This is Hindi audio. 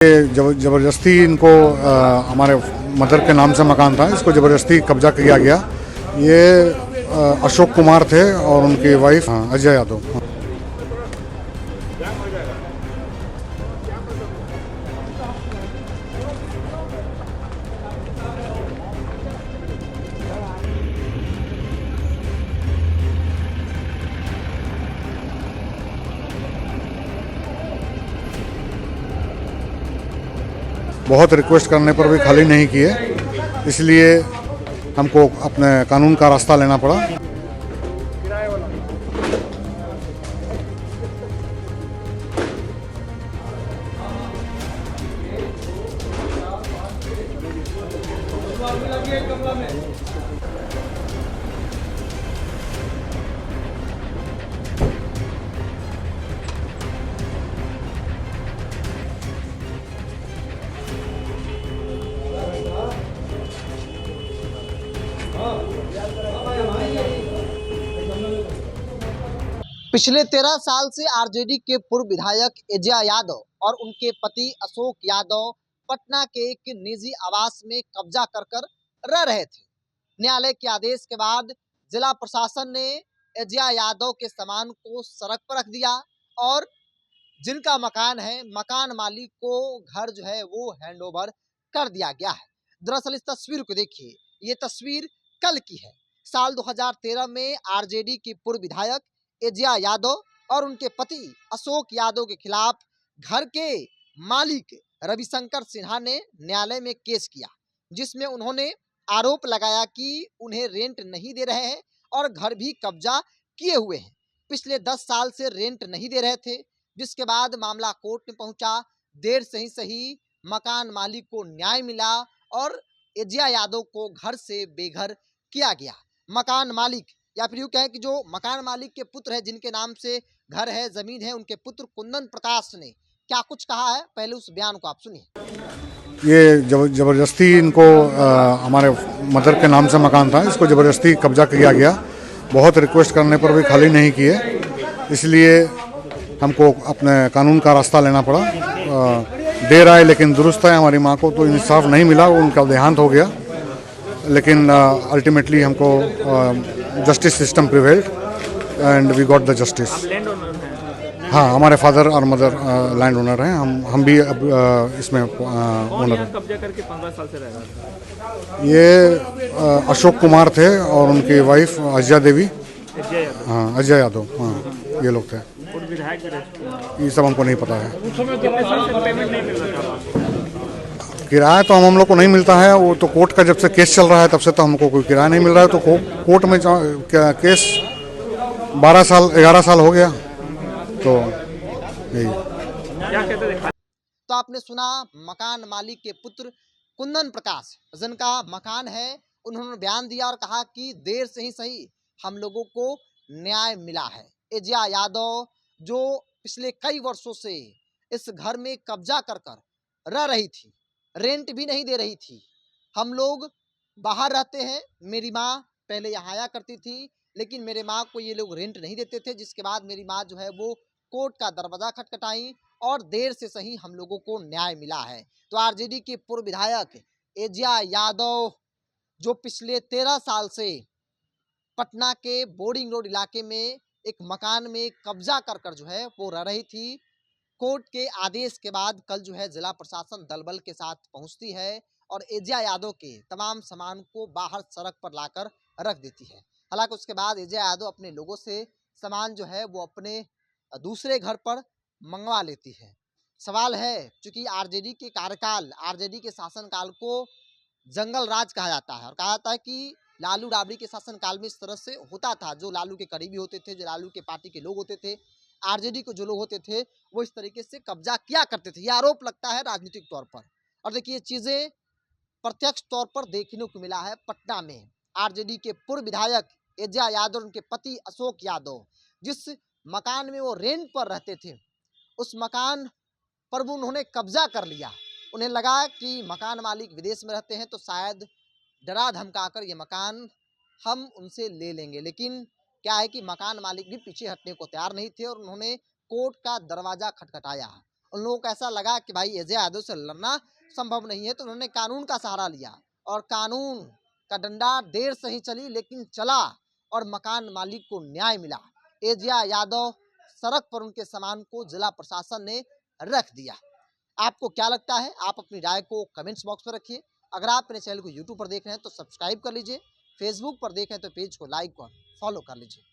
जबरदस्ती इनको हमारे मदर के नाम से मकान था, इसको जबरदस्ती कब्जा किया गया। ये अशोक कुमार थे और उनकी वाइफ अजय यादव। बहुत रिक्वेस्ट करने पर भी खाली नहीं किए, इसलिए हमको अपने कानून का रास्ता लेना पड़ा। पिछले 13 साल से आरजेडी के पूर्व विधायक अजय यादव और उनके पति अशोक यादव पटना के एक निजी आवास में कब्जा कर रह रहे थे। न्यायालय के आदेश के बाद जिला प्रशासन ने अजय यादव के सामान को सड़क पर रख दिया और जिनका मकान है, मकान मालिक को घर जो है वो हैंडओवर कर दिया गया है। दरअसल इस तस्वीर को देखिए, ये तस्वीर कल की है। साल 2013 में आरजेडी की पूर्व विधायक अजय यादव और उनके पति अशोक यादव के खिलाफ घर के मालिक रविशंकर सिन्हा ने न्यायालय में केस किया, जिसमें उन्होंने आरोप लगाया कि उन्हें रेंट नहीं दे रहे हैं और घर भी कब्जा किए हुए हैं। पिछले 10 साल से रेंट नहीं दे रहे थे, जिसके बाद मामला कोर्ट में पहुंचा। देर से ही सही मकान मालिक को न्याय मिला और अजय यादव को घर से बेघर किया गया। मकान मालिक या फिर यूँ कहें कि जो मकान मालिक के पुत्र है, जिनके नाम से घर है, जमीन है, उनके पुत्र कुंदन प्रकाश ने क्या कुछ कहा है, पहले उस बयान को आप सुनिए। ये जबरदस्ती इनको हमारे मदर के नाम से मकान था, इसको जबरदस्ती कब्जा किया गया। बहुत रिक्वेस्ट करने पर भी खाली नहीं किए, इसलिए हमको अपने कानून का रास्ता लेना पड़ा। देर आए लेकिन दुरुस्त है। हमारी माँ को तो इंसाफ नहीं मिला, उनका देहांत हो गया, लेकिन अल्टीमेटली हमको justice system prevailed and we got the justice. हाँ, हमारे फादर और मदर लैंड ओनर हैं। हम भी अब इसमें ओनर हैं। कब्जा करके 15 साल से रह रहा था। ये अशोक कुमार थे और उनकी वाइफ अजय देवी। हाँ, अजय यादव। हाँ, ये लोग थे। विधायक भी रह चुके हैं। ये सब हमको नहीं पता है। कितने साल से पेमेंट नहीं मिल रहा था? किराया तो हम लोग को नहीं मिलता है। वो तो कोर्ट का जब से केस चल रहा है तब से तो हमको कोई किराया नहीं मिल रहा है। तो कोर्ट में केस 11 साल हो गया। तो यही क्या कहते थे? तो आपने सुना मकान मालिक के पुत्र कुंदन प्रकाश, जिनका मकान है, उन्होंने बयान दिया और कहा कि देर से ही सही हम लोगों को न्याय मिला है। अजय यादव जो पिछले कई वर्षों से इस घर में कब्जा कर रह रही थी, रेंट भी नहीं दे रही थी। हम लोग बाहर रहते हैं, मेरी माँ पहले यहाँ आया करती थी, लेकिन मेरे माँ को ये लोग रेंट नहीं देते थे, जिसके बाद मेरी माँ जो है वो कोर्ट का दरवाजा खटखटाई और देर से सही हम लोगों को न्याय मिला है। तो आरजेडी के पूर्व विधायक अजय यादव जो पिछले 13 साल से पटना के बोर्डिंग रोड इलाके में एक मकान में कब्जा कर जो है वो रह रही थी, कोर्ट के आदेश के बाद कल जो है जिला प्रशासन दलबल के साथ पहुंचती है और अजय यादव के तमाम सामान को बाहर सड़क पर लाकर रख देती है। हालांकि उसके बाद अजय यादव अपने लोगों से सामान जो है वो अपने दूसरे घर पर मंगवा लेती है। सवाल है, चूंकि आरजेडी के कार्यकाल, आरजेडी के शासनकाल को जंगल राज कहा जाता है और कहा जाता है कि लालू राबड़ी के शासनकाल में इस तरह से होता था। जो लालू के करीबी होते थे, जो लालू के पार्टी के लोग होते थे, आरजेडी को जो लोग होते थे, वो इस तरीके से कब्जा किया करते थे। यह आरोप लगता है राजनीतिक तौर पर। और देखिए, चीजें प्रत्यक्ष तौर पर देखने को मिला है पटना में। आरजेडी के पूर्व विधायक अजय यादव, उनके पति अशोक यादव, जिस मकान में वो रेंट पर रहते थे, उस मकान पर भी उन्होंने कब्जा कर लिया। उन्हें लगा कि मकान मालिक विदेश में रहते हैं तो शायद डरा धमकाकर ये मकान हम उनसे ले लेंगे, लेकिन क्या है कि मकान मालिक भी पीछे हटने को तैयार नहीं थे और उन्होंने कोर्ट का दरवाजा खटखटाया उन लोगों को ऐसा लगा कि भाई अजय यादव से लड़ना संभव नहीं है, तो उन्होंने कानून का सहारा लिया और कानून का डंडा देर से ही चली लेकिन चला और मकान मालिक को न्याय मिला। एजिया यादव सड़क पर उनके सामान को जिला प्रशासन ने रख दिया। आपको क्या लगता है? आप अपनी राय को कमेंट्स बॉक्स में रखिए। अगर आप मेरे चैनल को यूट्यूब पर देख रहे हैं तो सब्सक्राइब कर लीजिए, फेसबुक पर देखें तो पेज को लाइक और फॉलो कर लीजिए।